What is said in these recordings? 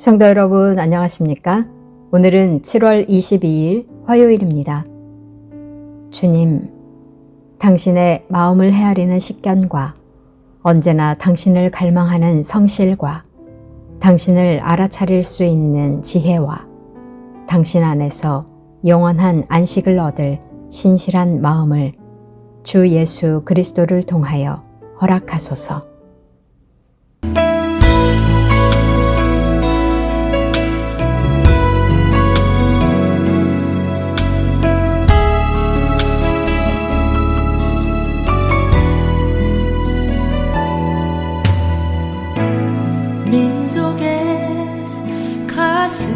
성도 여러분 안녕하십니까? 오늘은 7월 22일 화요일입니다. 주님, 당신의 마음을 헤아리는 식견과 언제나 당신을 갈망하는 성실과 당신을 알아차릴 수 있는 지혜와 당신 안에서 영원한 안식을 얻을 신실한 마음을 주 예수 그리스도를 통하여 허락하소서. 민족의 가슴마다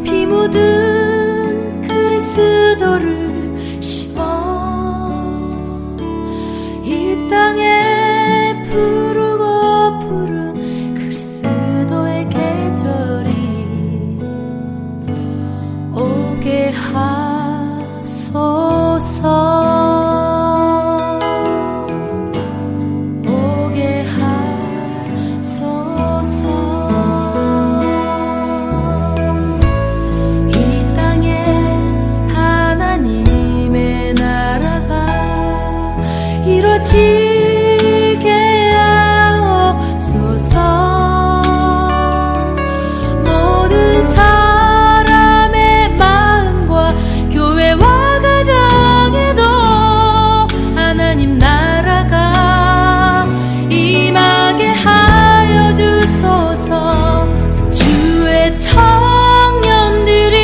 피 묻은 그리스도를 심어 이 땅에 푸르고 푸른 그리스도의 계절이 오게 하소서. 이루어지게 하옵소서. 모든 사람의 마음과 교회와 가정에도 하나님 나라가 임하게 하여 주소서. 주의 청년들이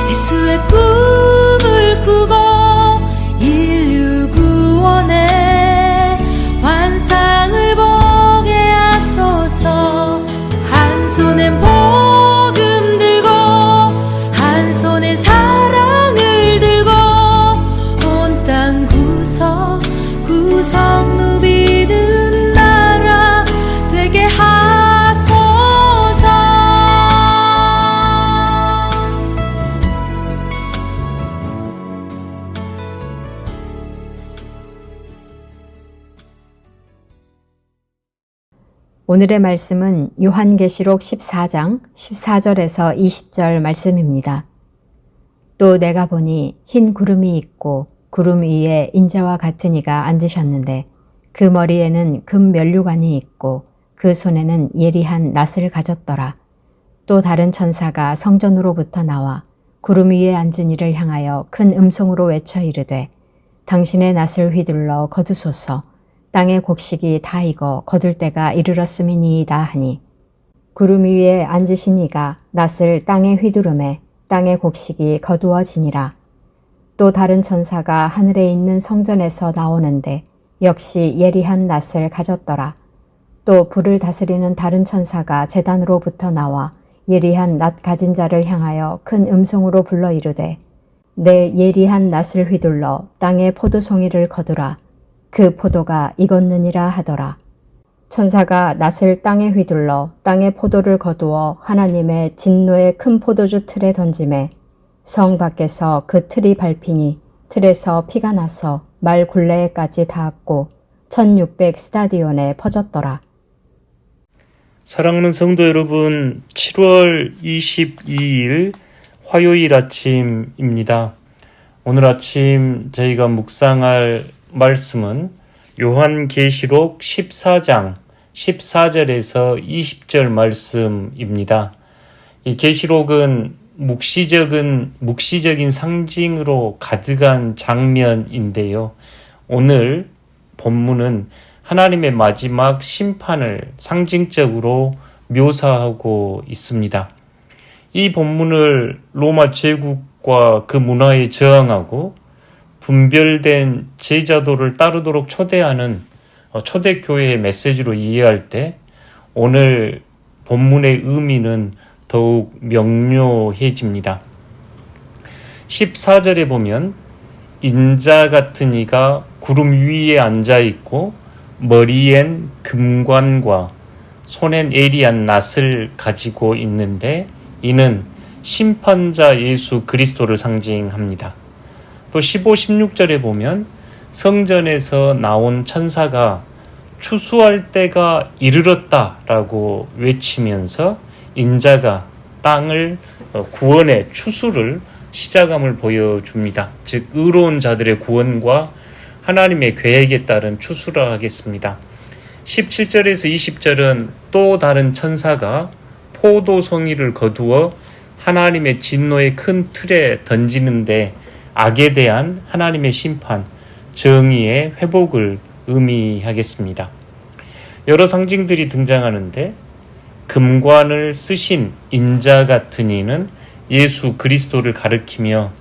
예수의 꿈을 꾸고 환상을 보게 하소서. 한 손에 복음 들고 한 손에 사랑을 들고 온 땅 구석구석 누비는 나라 되게 하소서. 오늘의 말씀은 요한계시록 14장 14절에서 20절 말씀입니다. 또 내가 보니 흰 구름이 있고 구름 위에 인자와 같은 이가 앉으셨는데 그 머리에는 금 면류관이 있고 그 손에는 예리한 낫을 가졌더라. 또 다른 천사가 성전으로부터 나와 구름 위에 앉은 이를 향하여 큰 음성으로 외쳐 이르되 당신의 낫을 휘둘러 거두소서. 땅의 곡식이 다 익어 거둘 때가 이르렀음이니이다 하니 구름 위에 앉으신 이가 낫을 땅에 휘두르매 땅의 곡식이 거두어지니라. 또 다른 천사가 하늘에 있는 성전에서 나오는데 역시 예리한 낫을 가졌더라. 또 불을 다스리는 다른 천사가 제단으로부터 나와 예리한 낫 가진 자를 향하여 큰 음성으로 불러 이르되 내 예리한 낫을 휘둘러 땅의 포도송이를 거두라. 그 포도가 익었느니라 하더라. 천사가 낫을 땅에 휘둘러 땅의 포도를 거두어 하나님의 진노의 큰 포도주 틀에 던지매 성 밖에서 그 틀이 밟히니 틀에서 피가 나서 말 굴레에까지 닿았고 1600 스타디온에 퍼졌더라. 사랑하는 성도 여러분, 7월 22일 화요일 아침입니다. 오늘 아침 저희가 묵상할 말씀은 요한계시록 14장 14절에서 20절 말씀입니다. 이 계시록은 묵시적인 상징으로 가득한 장면인데요. 오늘 본문은 하나님의 마지막 심판을 상징적으로 묘사하고 있습니다. 이 본문을 로마 제국과 그 문화에 저항하고 분별된 제자도를 따르도록 초대하는 초대교회의 메시지로 이해할 때 오늘 본문의 의미는 더욱 명료해집니다. 14절에 보면 인자 같은 이가 구름 위에 앉아있고 머리엔 금관과 손엔 예리한 낫을 가지고 있는데 이는 심판자 예수 그리스도를 상징합니다. 또 15, 16절에 보면 성전에서 나온 천사가 추수할 때가 이르렀다라고 외치면서 인자가 땅을 구원의 추수를 시작함을 보여줍니다. 즉 의로운 자들의 구원과 하나님의 계획에 따른 추수라 하겠습니다. 17절에서 20절은 또 다른 천사가 포도송이를 거두어 하나님의 진노의 큰 틀에 던지는데 악에 대한 하나님의 심판, 정의의 회복을 의미하겠습니다. 여러 상징들이 등장하는데 금관을 쓰신 인자 같은 이는 예수 그리스도를 가리키며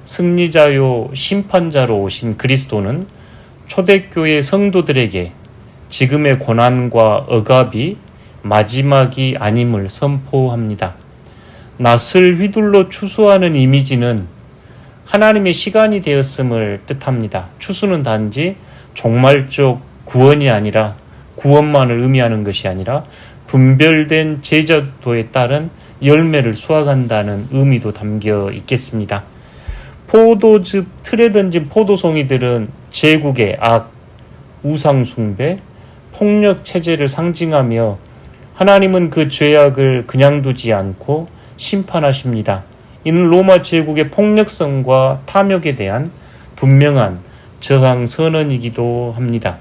승리자요 심판자로 오신 그리스도는 초대교회 성도들에게 지금의 고난과 억압이 마지막이 아님을 선포합니다. 낫을 휘둘러 추수하는 이미지는 하나님의 시간이 되었음을 뜻합니다. 추수는 단지 종말적 구원이 아니라 구원만을 의미하는 것이 아니라 분별된 제자도에 따른 열매를 수확한다는 의미도 담겨 있겠습니다. 포도즙 틀에 던진 포도송이들은 제국의 악, 우상숭배, 폭력 체제를 상징하며 하나님은 그 죄악을 그냥 두지 않고 심판하십니다. 이는 로마 제국의 폭력성과 탐욕에 대한 분명한 저항 선언이기도 합니다.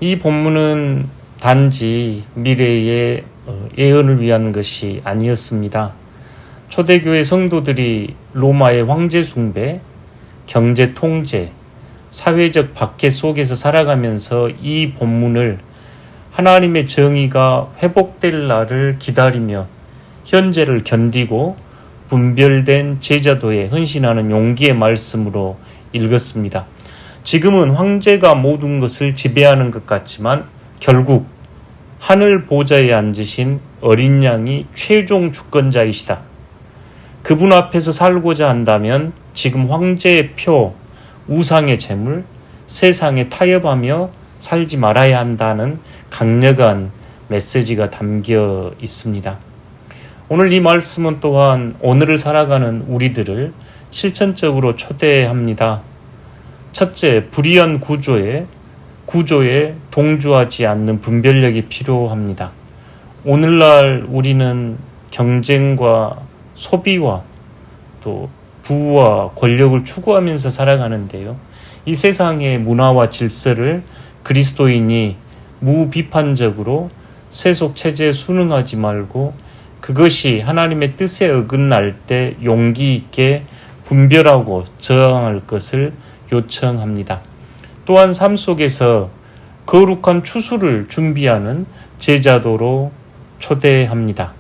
이 본문은 단지 미래의 예언을 위한 것이 아니었습니다. 초대교회 성도들이 로마의 황제 숭배, 경제 통제, 사회적 박해 속에서 살아가면서 이 본문을 하나님의 정의가 회복될 날을 기다리며 현재를 견디고 분별된 제자도에 헌신하는 용기의 말씀으로 읽었습니다. 지금은 황제가 모든 것을 지배하는 것 같지만 결국 하늘 보좌에 앉으신 어린 양이 최종 주권자이시다. 그분 앞에서 살고자 한다면 지금 황제의 표, 우상의 재물, 세상에 타협하며 살지 말아야 한다는 강력한 메시지가 담겨 있습니다. 오늘 이 말씀은 또한 오늘을 살아가는 우리들을 실천적으로 초대합니다. 첫째, 불의한 구조에 동조하지 않는 분별력이 필요합니다. 오늘날 우리는 경쟁과 소비와 또 부와 권력을 추구하면서 살아가는데요. 이 세상의 문화와 질서를 그리스도인이 무비판적으로 세속 체제에 순응하지 말고 그것이 하나님의 뜻에 어긋날 때 용기 있게 분별하고 저항할 것을 요청합니다. 또한 삶 속에서 거룩한 추수를 준비하는 제자도로 초대합니다.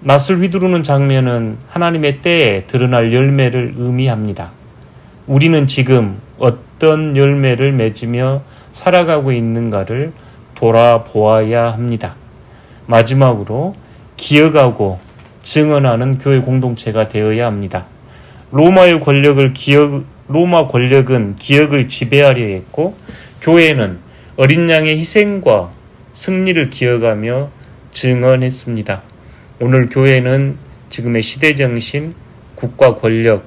낫을 휘두르는 장면은 하나님의 때에 드러날 열매를 의미합니다. 우리는 지금 어떤 열매를 맺으며 살아가고 있는가를 돌아보아야 합니다. 마지막으로 기억하고 증언하는 교회 공동체가 되어야 합니다. 로마 권력은 기억을 지배하려 했고 교회는 어린 양의 희생과 승리를 기억하며 증언했습니다. 오늘 교회는 지금의 시대정신, 국가 권력,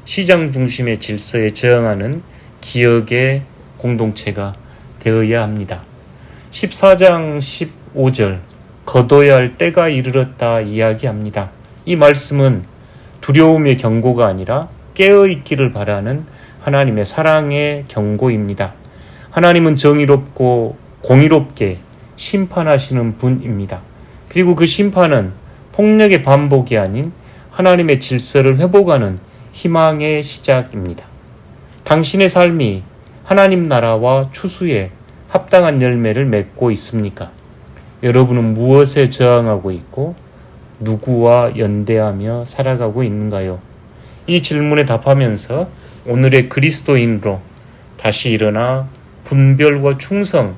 시장 중심의 질서에 저항하는 기억의 공동체가 되어야 합니다. 14장 15절 거둬야 할 때가 이르렀다 이야기합니다. 이 말씀은 두려움의 경고가 아니라 깨어있기를 바라는 하나님의 사랑의 경고입니다. 하나님은 정의롭고 공의롭게 심판하시는 분입니다. 그리고 그 심판은 폭력의 반복이 아닌 하나님의 질서를 회복하는 희망의 시작입니다. 당신의 삶이 하나님 나라와 추수에 합당한 열매를 맺고 있습니까? 여러분은 무엇에 저항하고 있고 누구와 연대하며 살아가고 있는가요? 이 질문에 답하면서 오늘의 그리스도인으로 다시 일어나 분별과 충성,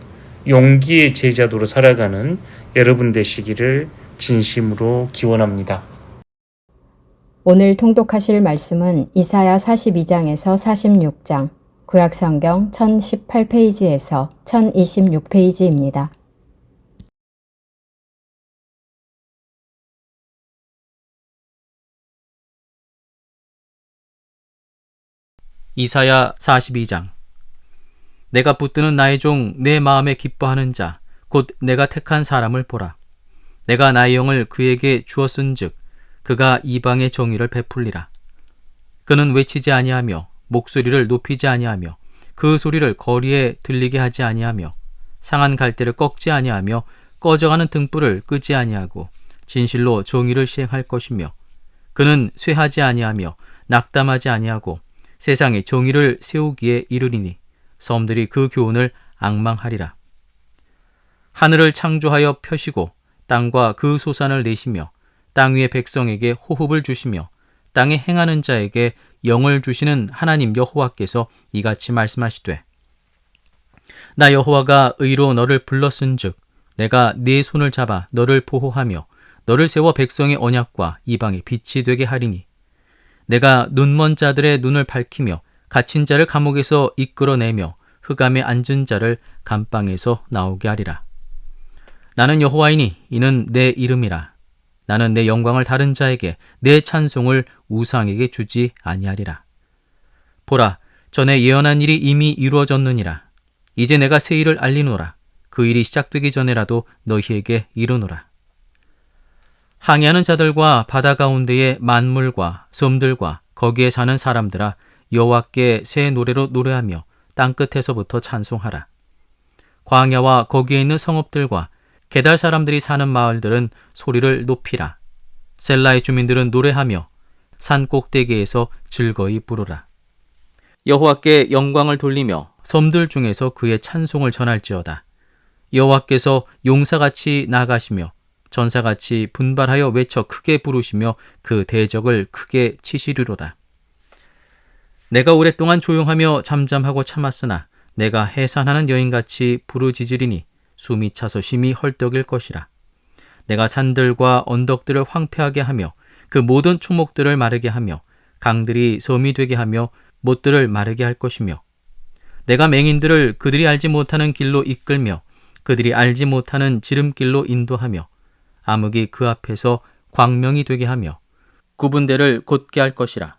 용기의 제자도로 살아가는 여러분 되시기를 진심으로 기원합니다. 오늘 통독하실 말씀은 이사야 42장에서 46장, 구약성경 1018페이지에서 1026페이지입니다. 이사야 42장. 내가 붙드는 나의 종 내 마음에 기뻐하는 자 곧 내가 택한 사람을 보라. 내가 나의 영을 그에게 주었은즉 그가 이방의 정의를 베풀리라. 그는 외치지 아니하며 목소리를 높이지 아니하며 그 소리를 거리에 들리게 하지 아니하며 상한 갈대를 꺾지 아니하며 꺼져가는 등불을 끄지 아니하고 진실로 정의를 시행할 것이며 그는 쇠하지 아니하며 낙담하지 아니하고 세상에 정의를 세우기에 이르리니 섬들이 그 교훈을 앙망하리라. 하늘을 창조하여 펴시고 땅과 그 소산을 내시며 땅 위의 백성에게 호흡을 주시며 땅에 행하는 자에게 영을 주시는 하나님 여호와께서 이같이 말씀하시되 나 여호와가 의로 너를 불렀은즉 내가 네 손을 잡아 너를 보호하며 너를 세워 백성의 언약과 이방의 빛이 되게 하리니 내가 눈먼 자들의 눈을 밝히며 갇힌 자를 감옥에서 이끌어내며 흑암에 앉은 자를 감방에서 나오게 하리라. 나는 여호와이니 이는 내 이름이라. 나는 내 영광을 다른 자에게 내 찬송을 우상에게 주지 아니하리라. 보라, 전에 예언한 일이 이미 이루어졌느니라. 이제 내가 새 일을 알리노라. 그 일이 시작되기 전에라도 너희에게 이르노라. 항해하는 자들과 바다 가운데의 만물과 섬들과 거기에 사는 사람들아 여호와께 새 노래로 노래하며 땅끝에서부터 찬송하라. 광야와 거기에 있는 성읍들과 게달 사람들이 사는 마을들은 소리를 높이라. 셀라의 주민들은 노래하며 산 꼭대기에서 즐거이 부르라. 여호와께 영광을 돌리며 섬들 중에서 그의 찬송을 전할지어다. 여호와께서 용사같이 나가시며 전사같이 분발하여 외쳐 크게 부르시며 그 대적을 크게 치시리로다. 내가 오랫동안 조용하며 잠잠하고 참았으나 내가 해산하는 여인같이 부르짖으리니 숨이 차서 심히 헐떡일 것이라. 내가 산들과 언덕들을 황폐하게 하며 그 모든 초목들을 마르게 하며 강들이 섬이 되게 하며 못들을 마르게 할 것이며 내가 맹인들을 그들이 알지 못하는 길로 이끌며 그들이 알지 못하는 지름길로 인도하며 암흑이 그 앞에서 광명이 되게 하며 구분대를 곧게 할 것이라.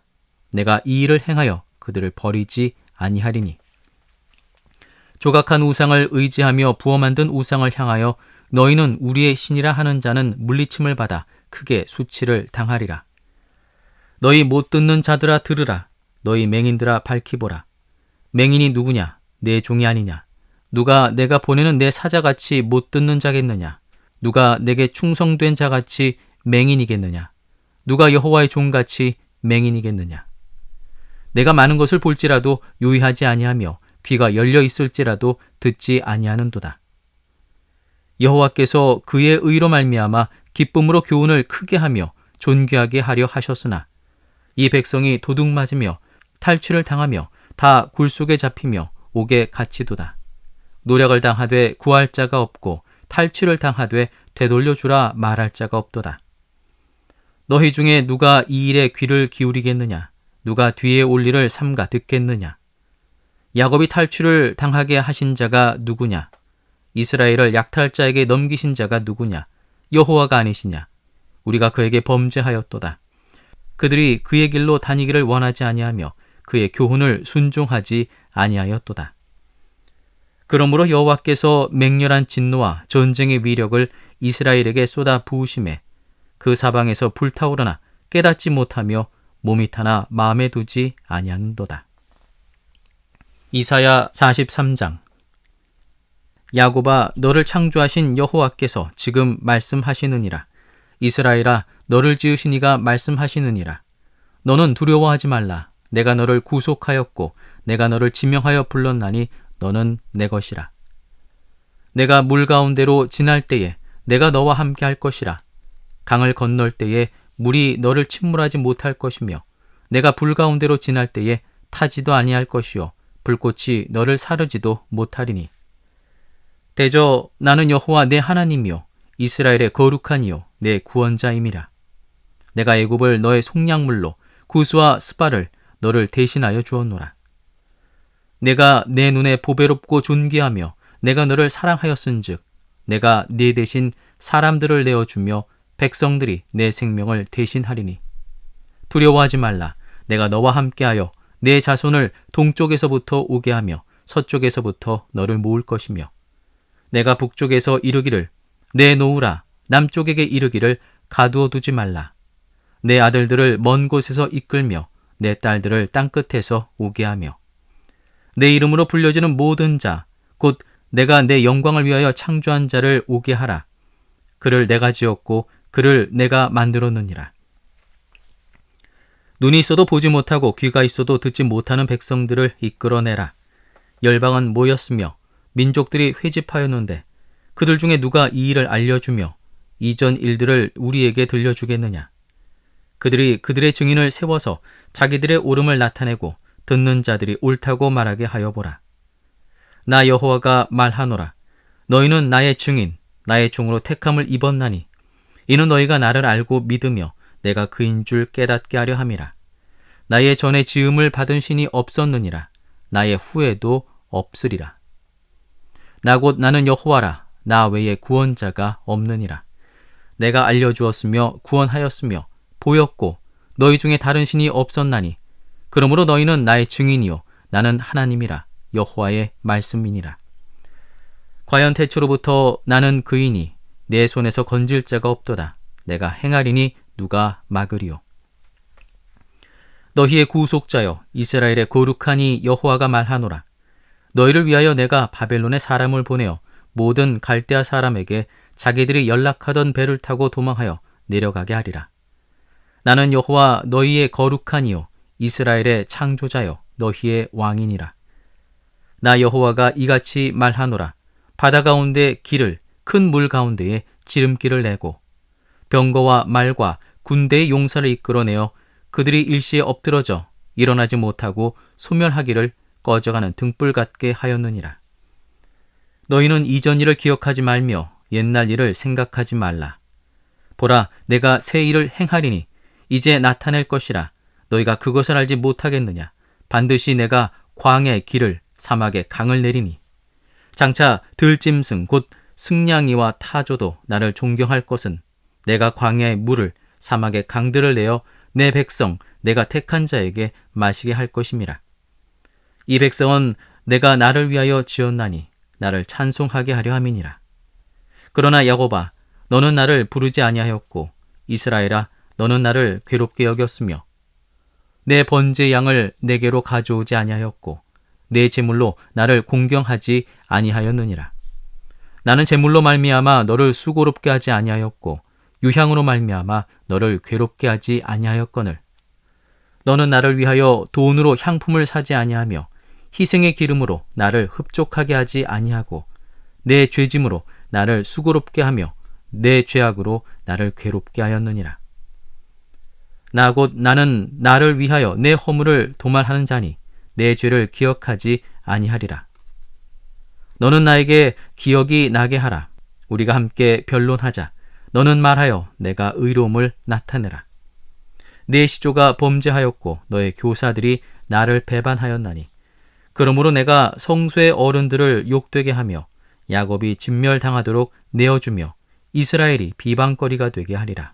내가 이 일을 행하여 그들을 버리지 아니하리니 조각한 우상을 의지하며 부어 만든 우상을 향하여 너희는 우리의 신이라 하는 자는 물리침을 받아 크게 수치를 당하리라. 너희 못 듣는 자들아 들으라. 너희 맹인들아 밝히 보라. 맹인이 누구냐? 내 종이 아니냐? 누가 내가 보내는 내 사자같이 못 듣는 자겠느냐? 누가 내게 충성된 자같이 맹인이겠느냐? 누가 여호와의 종같이 맹인이겠느냐? 내가 많은 것을 볼지라도 유의하지 아니하며 귀가 열려 있을지라도 듣지 아니하는도다. 여호와께서 그의 의로 말미암아 기쁨으로 교훈을 크게 하며 존귀하게 하려 하셨으나 이 백성이 도둑 맞으며 탈취를 당하며 다 굴 속에 잡히며 옥에 갇히도다. 노력을 당하되 구할 자가 없고 탈취를 당하되 되돌려주라 말할 자가 없도다. 너희 중에 누가 이 일에 귀를 기울이겠느냐? 누가 뒤에 올 일을 삼가 듣겠느냐? 야곱이 탈취를 당하게 하신 자가 누구냐? 이스라엘을 약탈자에게 넘기신 자가 누구냐? 여호와가 아니시냐? 우리가 그에게 범죄하였도다. 그들이 그의 길로 다니기를 원하지 아니하며 그의 교훈을 순종하지 아니하였도다. 그러므로 여호와께서 맹렬한 진노와 전쟁의 위력을 이스라엘에게 쏟아 부으심에 그 사방에서 불타오르나 깨닫지 못하며 몸이 타나 마음에 두지 아니하는도다. 이사야 43장. 야곱아, 너를 창조하신 여호와께서 지금 말씀하시느니라. 이스라엘아, 너를 지으신 이가 말씀하시느니라. 너는 두려워하지 말라. 내가 너를 구속하였고 내가 너를 지명하여 불렀나니 너는 내 것이라. 내가 물 가운데로 지날 때에 내가 너와 함께 할 것이라. 강을 건널 때에 물이 너를 침몰하지 못할 것이며 내가 불 가운데로 지날 때에 타지도 아니할 것이요 불꽃이 너를 사르지도 못하리니 대저 나는 여호와 내 하나님이요 이스라엘의 거룩한 이요 내 구원자임이라. 내가 애굽을 너의 속량물로 구스와 스바를 너를 대신하여 주었노라. 내가 내 눈에 보배롭고 존귀하며 내가 너를 사랑하였은즉 내가 네 대신 사람들을 내어주며 백성들이 내 생명을 대신하리니 두려워하지 말라. 내가 너와 함께하여 내 자손을 동쪽에서부터 오게 하며 서쪽에서부터 너를 모을 것이며 내가 북쪽에서 이르기를 내놓으라 남쪽에게 이르기를 가두어 두지 말라. 내 아들들을 먼 곳에서 이끌며 내 딸들을 땅끝에서 오게 하며 내 이름으로 불려지는 모든 자 곧 내가 내 영광을 위하여 창조한 자를 오게 하라. 그를 내가 지었고 그를 내가 만들었느니라. 눈이 있어도 보지 못하고 귀가 있어도 듣지 못하는 백성들을 이끌어내라. 열방은 모였으며 민족들이 회집하였는데 그들 중에 누가 이 일을 알려주며 이전 일들을 우리에게 들려주겠느냐. 그들이 그들의 증인을 세워서 자기들의 옳음을 나타내고 듣는 자들이 옳다고 말하게 하여 보라. 나 여호와가 말하노라. 너희는 나의 증인 나의 종으로 택함을 입었나니 이는 너희가 나를 알고 믿으며 내가 그인 줄 깨닫게 하려 함이라. 나의 전에 지음을 받은 신이 없었느니라. 나의 후에도 없으리라. 나 곧 나는 여호와라. 나 외에 구원자가 없느니라. 내가 알려주었으며 구원하였으며 보였고 너희 중에 다른 신이 없었나니 그러므로 너희는 나의 증인이요 나는 하나님이라. 여호와의 말씀이니라. 과연 태초로부터 나는 그이니 내 손에서 건질 자가 없도다. 내가 행하리니 누가 막으리요. 너희의 구속자여 이스라엘의 거룩하니 여호와가 말하노라. 너희를 위하여 내가 바벨론에 사람을 보내어 모든 갈대아 사람에게 자기들이 연락하던 배를 타고 도망하여 내려가게 하리라. 나는 여호와 너희의 거룩하니요 이스라엘의 창조자여 너희의 왕이니라. 나 여호와가 이같이 말하노라. 바다 가운데 길을 큰 물 가운데에 지름길을 내고 병거와 말과 군대의 용사를 이끌어내어 그들이 일시에 엎드러져 일어나지 못하고 소멸하기를 꺼져가는 등불 같게 하였느니라. 너희는 이전 일을 기억하지 말며 옛날 일을 생각하지 말라. 보라, 내가 새 일을 행하리니 이제 나타낼 것이라. 너희가 그것을 알지 못하겠느냐. 반드시 내가 광야의 길을 사막에 강을 내리니 장차 들짐승 곧 승냥이와 타조도 나를 존경할 것은 내가 광야의 물을 사막의 강들을 내어 내 백성 내가 택한 자에게 마시게 할 것임이라. 이 백성은 내가 나를 위하여 지었나니 나를 찬송하게 하려 함이니라. 그러나 야곱아 너는 나를 부르지 아니하였고 이스라엘아 너는 나를 괴롭게 여겼으며 내 번제 양을 내게로 가져오지 아니하였고 내 제물로 나를 공경하지 아니하였느니라. 나는 제물로 말미암아 너를 수고롭게 하지 아니하였고 유향으로 말미암아 너를 괴롭게 하지 아니하였거늘 너는 나를 위하여 돈으로 향품을 사지 아니하며 희생의 기름으로 나를 흡족하게 하지 아니하고 내 죄짐으로 나를 수고롭게 하며 내 죄악으로 나를 괴롭게 하였느니라. 나 곧 나는 나를 위하여 내 허물을 도말하는 자니 내 죄를 기억하지 아니하리라. 너는 나에게 기억이 나게 하라. 우리가 함께 변론하자. 너는 말하여 내가 의로움을 나타내라. 내 시조가 범죄하였고 너의 교사들이 나를 배반하였나니 그러므로 내가 성소의 어른들을 욕되게 하며 야곱이 진멸당하도록 내어주며 이스라엘이 비방거리가 되게 하리라.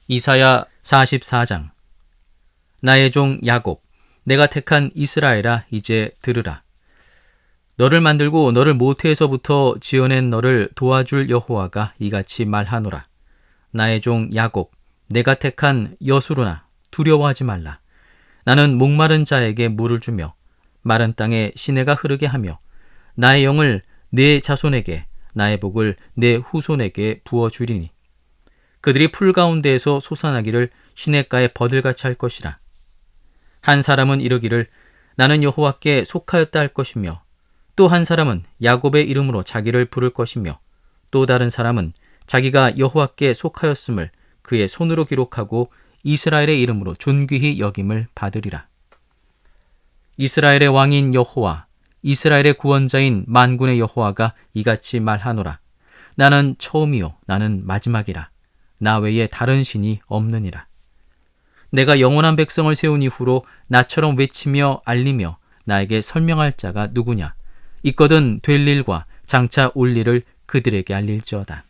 이사야 44장. 나의 종 야곱 내가 택한 이스라엘아 이제 들으라. 너를 만들고 너를 모태에서부터 지어낸 너를 도와줄 여호와가 이같이 말하노라. 나의 종 야곱 내가 택한 여수르나 두려워하지 말라. 나는 목마른 자에게 물을 주며 마른 땅에 시내가 흐르게 하며 나의 영을 내 자손에게 나의 복을 내 후손에게 부어주리니 그들이 풀 가운데에서 솟아나기를 시냇가에 버들같이 할 것이라. 한 사람은 이르기를 나는 여호와께 속하였다 할 것이며 또 한 사람은 야곱의 이름으로 자기를 부를 것이며 또 다른 사람은 자기가 여호와께 속하였음을 그의 손으로 기록하고 이스라엘의 이름으로 존귀히 여김을 받으리라. 이스라엘의 왕인 여호와 이스라엘의 구원자인 만군의 여호와가 이같이 말하노라. 나는 처음이요 나는 마지막이라. 나 외에 다른 신이 없느니라. 내가 영원한 백성을 세운 이후로 나처럼 외치며 알리며 나에게 설명할 자가 누구냐. 있거든 될 일과 장차 올 일을 그들에게 알릴지어다.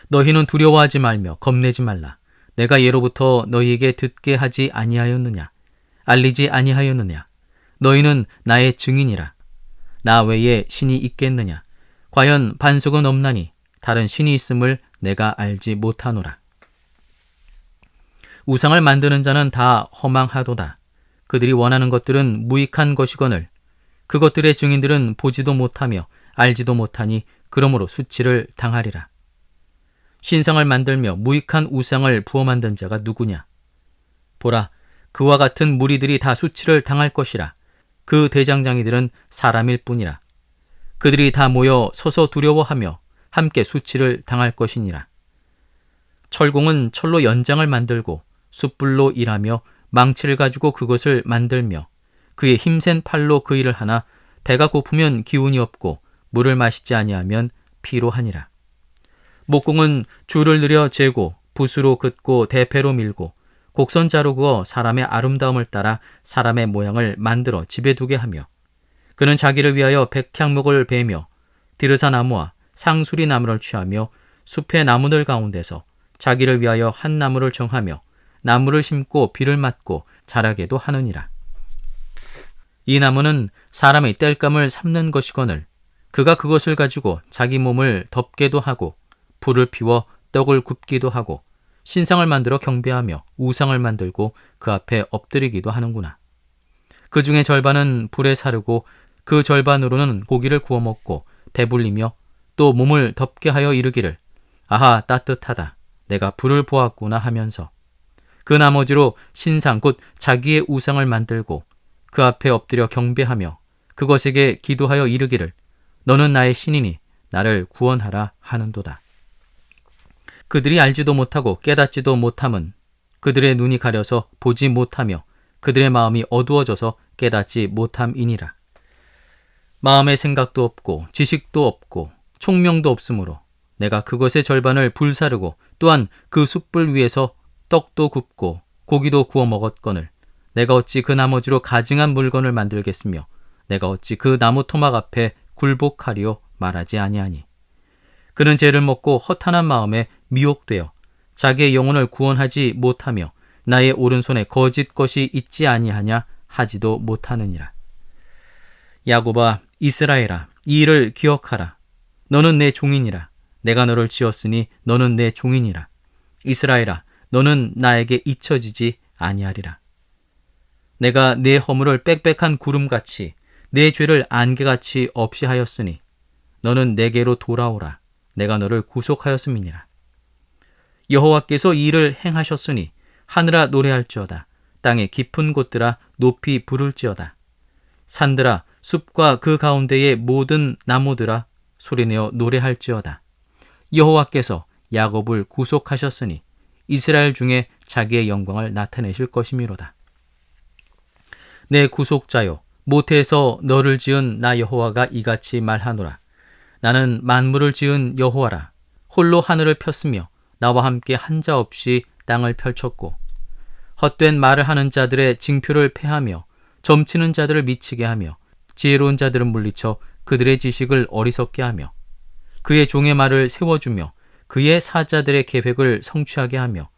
너희는 두려워하지 말며 겁내지 말라. 내가 예로부터 너희에게 듣게 하지 아니하였느냐. 알리지 아니하였느냐. 너희는 나의 증인이라. 나 외에 신이 있겠느냐? 과연 반석은 없나니 다른 신이 있음을 내가 알지 못하노라. 우상을 만드는 자는 다 허망하도다. 그들이 원하는 것들은 무익한 것이거늘 그것들의 증인들은 보지도 못하며 알지도 못하니 그러므로 수치를 당하리라. 신상을 만들며 무익한 우상을 부어 만든 자가 누구냐? 보라, 그와 같은 무리들이 다 수치를 당할 것이라. 그 대장장이들은 사람일 뿐이라. 그들이 다 모여 서서 두려워하며 함께 수치를 당할 것이니라. 철공은 철로 연장을 만들고 숯불로 일하며 망치를 가지고 그것을 만들며 그의 힘센 팔로 그 일을 하나 배가 고프면 기운이 없고 물을 마시지 아니하면 피로하니라. 목공은 줄을 늘여 재고 붓으로 긋고 대패로 밀고 곡선자로 그어 사람의 아름다움을 따라 사람의 모양을 만들어 집에 두게 하며 그는 자기를 위하여 백향목을 베며 디르사 나무와 상수리 나무를 취하며 숲의 나무들 가운데서 자기를 위하여 한 나무를 정하며 나무를 심고 비를 맞고 자라게도 하느니라. 이 나무는 사람의 땔감을 삼는 것이거늘 그가 그것을 가지고 자기 몸을 덮게도 하고 불을 피워 떡을 굽기도 하고 신상을 만들어 경배하며 우상을 만들고 그 앞에 엎드리기도 하는구나. 그 중에 절반은 불에 사르고 그 절반으로는 고기를 구워 먹고 배불리며 또 몸을 덮게 하여 이르기를 아하 따뜻하다 내가 불을 보았구나 하면서 그 나머지로 신상 곧 자기의 우상을 만들고 그 앞에 엎드려 경배하며 그것에게 기도하여 이르기를 너는 나의 신이니 나를 구원하라 하는도다. 그들이 알지도 못하고 깨닫지도 못함은 그들의 눈이 가려서 보지 못하며 그들의 마음이 어두워져서 깨닫지 못함이니라. 마음의 생각도 없고 지식도 없고 총명도 없으므로 내가 그것의 절반을 불사르고 또한 그 숯불 위에서 떡도 굽고 고기도 구워 먹었거늘 내가 어찌 그 나머지로 가증한 물건을 만들겠으며 내가 어찌 그 나무 토막 앞에 굴복하리요 말하지 아니하니 그는 죄를 먹고 허탄한 마음에 미혹되어 자기의 영혼을 구원하지 못하며 나의 오른손에 거짓 것이 있지 아니하냐 하지도 못하느니라. 야곱아 이스라엘아 이 일을 기억하라. 너는 내 종이니라. 내가 너를 지었으니 너는 내 종이니라. 이스라엘아 너는 나에게 잊혀지지 아니하리라. 내가 내 허물을 빽빽한 구름같이 내 죄를 안개같이 없이 하였으니 너는 내게로 돌아오라. 내가 너를 구속하였음이니라. 여호와께서 이 일을 행하셨으니 하늘아 노래할지어다. 땅의 깊은 곳들아 높이 부를지어다. 산들아 숲과 그 가운데의 모든 나무들아 소리내어 노래할지어다. 여호와께서 야곱을 구속하셨으니 이스라엘 중에 자기의 영광을 나타내실 것이미로다. 내 구속자여 모태에서 너를 지은 나 여호와가 이같이 말하노라. 나는 만물을 지은 여호와라. 홀로 하늘을 폈으며 나와 함께 한자 없이 땅을 펼쳤고 헛된 말을 하는 자들의 징표를 패하며 점치는 자들을 미치게 하며 지혜로운 자들은 물리쳐 그들의 지식을 어리석게 하며 그의 종의 말을 세워주며 그의 사자들의 계획을 성취하게 하며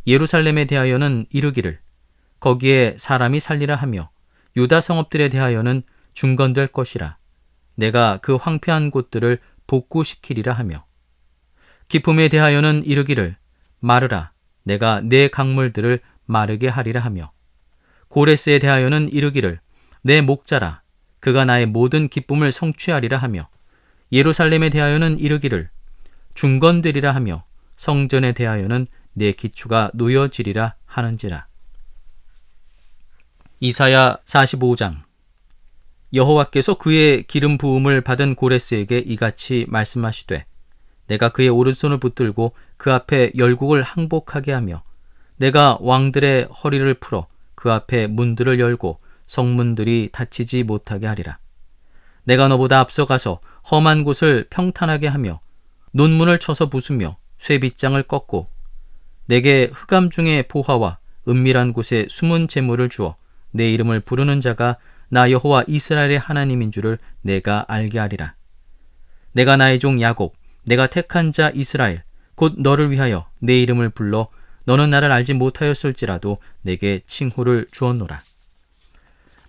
예루살렘에 대하여는 이르기를 거기에 사람이 살리라 하며 유다 성읍들에 대하여는 중건될 것이라. 내가 그 황폐한 곳들을 복구시키리라 하며 기품에 대하여는 이르기를 마르라. 내가 내 강물들을 마르게 하리라 하며 고레스에 대하여는 이르기를 내 목자라. 그가 나의 모든 기쁨을 성취하리라 하며 예루살렘에 대하여는 이르기를 중건되리라 하며 성전에 대하여는 내 기초가 놓여지리라 하는지라. 이사야 45장. 여호와께서 그의 기름 부음을 받은 고레스에게 이같이 말씀하시되 내가 그의 오른손을 붙들고 그 앞에 열국을 항복하게 하며 내가 왕들의 허리를 풀어 그 앞에 문들을 열고 성문들이 닫히지 못하게 하리라. 내가 너보다 앞서가서 험한 곳을 평탄하게 하며 논문을 쳐서 부수며 쇠빗장을 꺾고 내게 흑암 중에 보화와 은밀한 곳에 숨은 재물을 주어 내 이름을 부르는 자가 나 여호와 이스라엘의 하나님인 줄을 내가 알게 하리라. 내가 나의 종 야곱, 내가 택한 자 이스라엘, 곧 너를 위하여 내 이름을 불러 너는 나를 알지 못하였을지라도 내게 칭호를 주었노라.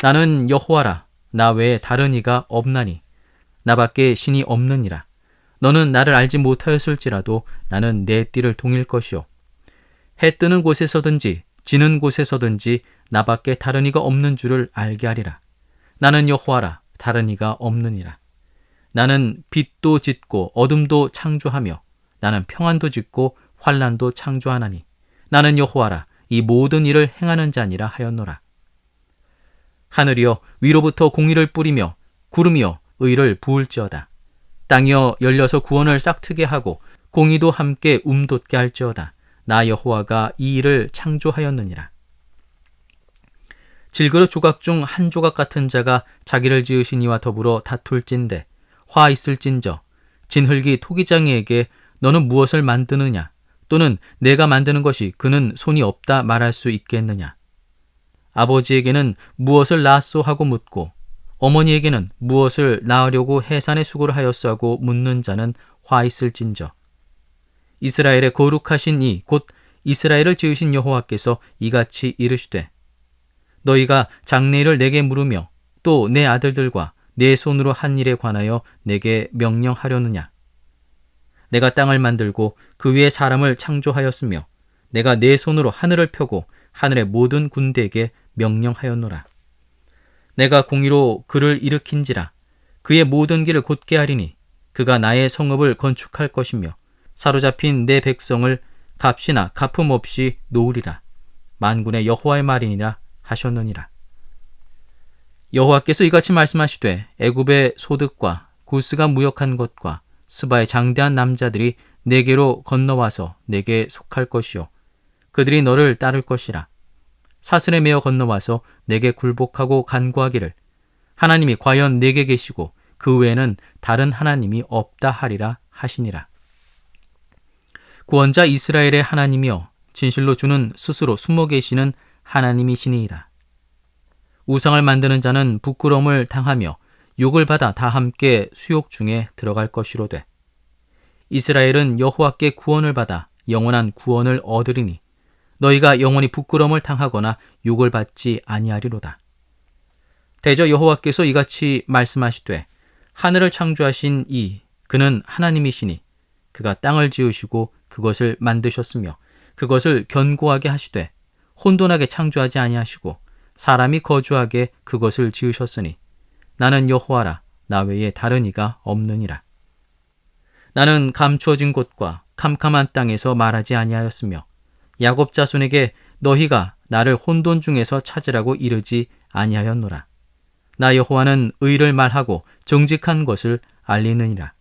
나는 여호와라. 나 외에 다른 이가 없나니. 나밖에 신이 없느니라. 너는 나를 알지 못하였을지라도 나는 내 띠를 동일 것이요. 해 뜨는 곳에서든지 지는 곳에서든지 나밖에 다른 이가 없는 줄을 알게 하리라. 나는 여호와라. 다른 이가 없느니라. 나는 빛도 짓고 어둠도 창조하며 나는 평안도 짓고 환난도 창조하나니 나는 여호와라. 이 모든 일을 행하는 자니라 하였노라. 하늘이여 위로부터 공의를 뿌리며 구름이여 의를 부을지어다. 땅이여 열려서 구원을 싹트게 하고 공의도 함께 돋게 할지어다. 나 여호와가 이 일을 창조하였느니라. 질그릇 조각 중 한 조각 같은 자가 자기를 지으신 이와 더불어 다툴진대 화 있을진저 진흙이 토기장이에게 너는 무엇을 만드느냐 또는 내가 만드는 것이 그는 손이 없다 말할 수 있겠느냐. 아버지에게는 무엇을 낳았소 하고 묻고 어머니에게는 무엇을 낳으려고 해산의 수고를 하였소 하고 묻는 자는 화 있을진저. 이스라엘의 거룩하신 이 곧 이스라엘을 지으신 여호와께서 이같이 이르시되 너희가 장래일을 내게 물으며 또 내 아들들과 내 손으로 한 일에 관하여 내게 명령하려느냐. 내가 땅을 만들고 그 위에 사람을 창조하였으며 내가 내 손으로 하늘을 펴고 하늘의 모든 군대에게 명령하였노라. 내가 공의로 그를 일으킨지라 그의 모든 길을 곧게 하리니 그가 나의 성읍을 건축할 것이며 사로잡힌 내 백성을 값이나 갚음 없이 놓으리라. 만군의 여호와의 말이니라 하셨느니라. 여호와께서 이같이 말씀하시되 애굽의 소득과 구스가 무역한 것과 스바의 장대한 남자들이 내게로 건너와서 내게 속할 것이요 그들이 너를 따를 것이라. 사슬에 매어 건너와서 내게 굴복하고 간구하기를 하나님이 과연 내게 계시고 그 외에는 다른 하나님이 없다 하리라 하시니라. 구원자 이스라엘의 하나님이여 진실로 주는 스스로 숨어 계시는 하나님이시니이다. 우상을 만드는 자는 부끄러움을 당하며 욕을 받아 다 함께 수욕 중에 들어갈 것이로되 이스라엘은 여호와께 구원을 받아 영원한 구원을 얻으리니 너희가 영원히 부끄러움을 당하거나 욕을 받지 아니하리로다. 대저 여호와께서 이같이 말씀하시되 하늘을 창조하신 이 그는 하나님이시니 그가 땅을 지으시고 그것을 만드셨으며 그것을 견고하게 하시되 혼돈하게 창조하지 아니하시고 사람이 거주하게 그것을 지으셨으니 나는 여호와라. 나 외에 다른 이가 없느니라. 나는 감추어진 곳과 캄캄한 땅에서 말하지 아니하였으며 야곱 자손에게 너희가 나를 혼돈 중에서 찾으라고 이르지 아니하였노라. 나 여호와는 의를 말하고 정직한 것을 알리느니라.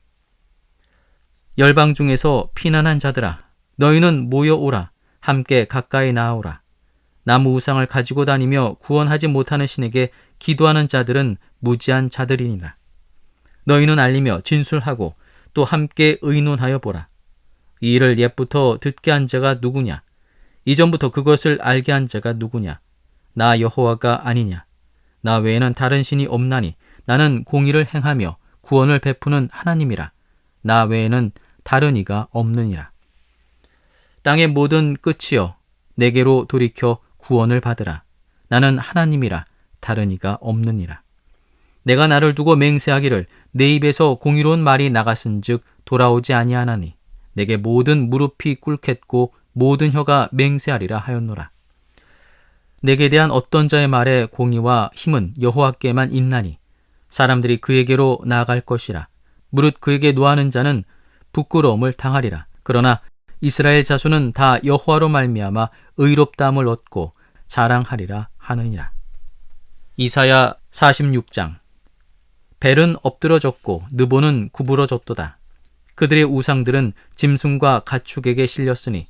열방 중에서 피난한 자들아 너희는 모여오라. 함께 가까이 나아오라. 나무 우상을 가지고 다니며 구원하지 못하는 신에게 기도하는 자들은 무지한 자들이니라. 너희는 알리며 진술하고 또 함께 의논하여 보라. 이 일을 옛부터 듣게 한 자가 누구냐? 이전부터 그것을 알게 한 자가 누구냐? 나 여호와가 아니냐? 나 외에는 다른 신이 없나니 나는 공의를 행하며 구원을 베푸는 하나님이라. 나 외에는 다른 이가 없느니라. 땅의 모든 끝이여 내게로 돌이켜 구원을 받으라. 나는 하나님이라. 다른 이가 없느니라. 내가 나를 두고 맹세하기를 내 입에서 공의로운 말이 나갔은즉 돌아오지 아니하나니 내게 모든 무릎이 꿇겠고 모든 혀가 맹세하리라 하였노라. 내게 대한 어떤 자의 말에 공의와 힘은 여호와께만 있나니 사람들이 그에게로 나아갈 것이라. 무릇 그에게 노하는 자는 부끄러움을 당하리라. 그러나 이스라엘 자손은 다 여호와로 말미암아 의롭다함을 얻고 자랑하리라 하느니라. 이사야 46장. 벨은 엎드러졌고 느보는 구부러졌도다. 그들의 우상들은 짐승과 가축에게 실렸으니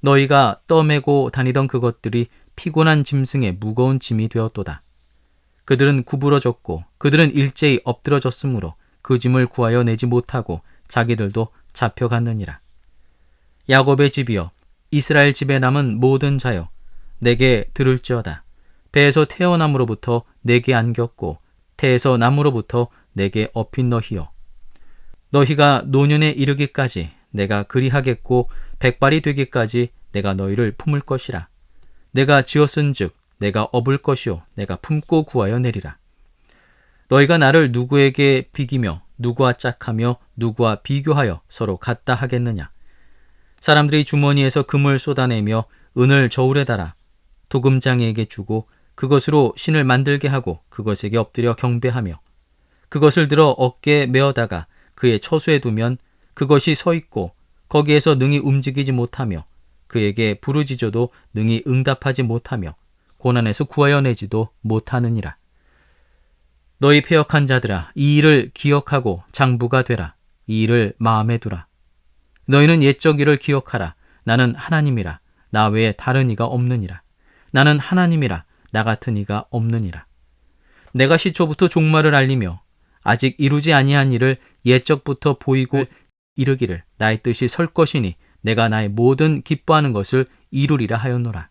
너희가 떠매고 다니던 그것들이 피곤한 짐승의 무거운 짐이 되었도다. 그들은 구부러졌고 그들은 일제히 엎드러졌으므로 그 짐을 구하여 내지 못하고 자기들도 잡혀갔느니라. 야곱의 집이여 이스라엘 집에 남은 모든 자여 내게 들을지어다. 배에서 태어남으로부터 내게 안겼고 태에서 남으로부터 내게 업힌 너희여 너희가 노년에 이르기까지 내가 그리하겠고 백발이 되기까지 내가 너희를 품을 것이라. 내가 지었은즉 내가 업을 것이요 내가 품고 구하여 내리라. 너희가 나를 누구에게 비기며 누구와 짝하며 누구와 비교하여 서로 같다 하겠느냐. 사람들이 주머니에서 금을 쏟아내며 은을 저울에 달아 도금장이에게 주고 그것으로 신을 만들게 하고 그것에게 엎드려 경배하며 그것을 들어 어깨에 메어다가 그의 처소에 두면 그것이 서 있고 거기에서 능히 움직이지 못하며 그에게 부르짖어도 능히 응답하지 못하며 고난에서 구하여 내지도 못하느니라. 너희 패역한 자들아, 이 일을 기억하고 장부가 되라. 이 일을 마음에 두라. 너희는 옛적 일을 기억하라. 나는 하나님이라. 나 외에 다른 이가 없느니라. 나는 하나님이라. 나 같은 이가 없느니라. 내가 시초부터 종말을 알리며 아직 이루지 아니한 일을 옛적부터 보이고 이르기를 나의 뜻이 설 것이니 내가 나의 모든 기뻐하는 것을 이루리라 하였노라.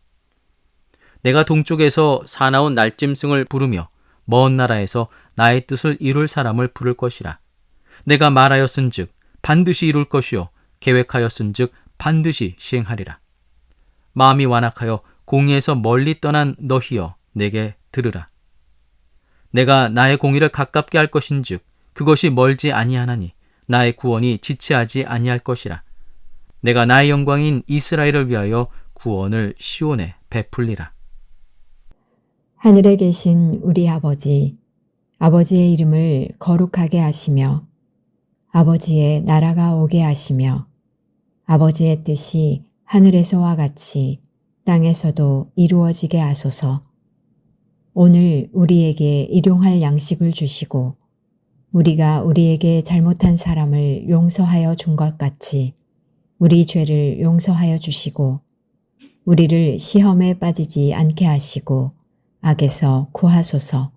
내가 동쪽에서 사나운 날짐승을 부르며 먼 나라에서 나의 뜻을 이룰 사람을 부를 것이라. 내가 말하였은즉 반드시 이룰 것이요 계획하였은즉 반드시 시행하리라. 마음이 완악하여 공의에서 멀리 떠난 너희여 내게 들으라. 내가 나의 공의를 가깝게 할 것인즉 그것이 멀지 아니하나니 나의 구원이 지체하지 아니할 것이라. 내가 나의 영광인 이스라엘을 위하여 구원을 시온에 베풀리라. 하늘에 계신 우리 아버지, 아버지의 이름을 거룩하게 하시며 아버지의 나라가 오게 하시며 아버지의 뜻이 하늘에서와 같이 땅에서도 이루어지게 하소서. 오늘 우리에게 일용할 양식을 주시고 우리가 우리에게 잘못한 사람을 용서하여 준 것 같이 우리 죄를 용서하여 주시고 우리를 시험에 빠지지 않게 하시고 악에서 구하소서.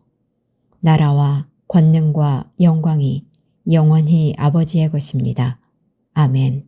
나라와 권능과 영광이 영원히 아버지의 것입니다. 아멘.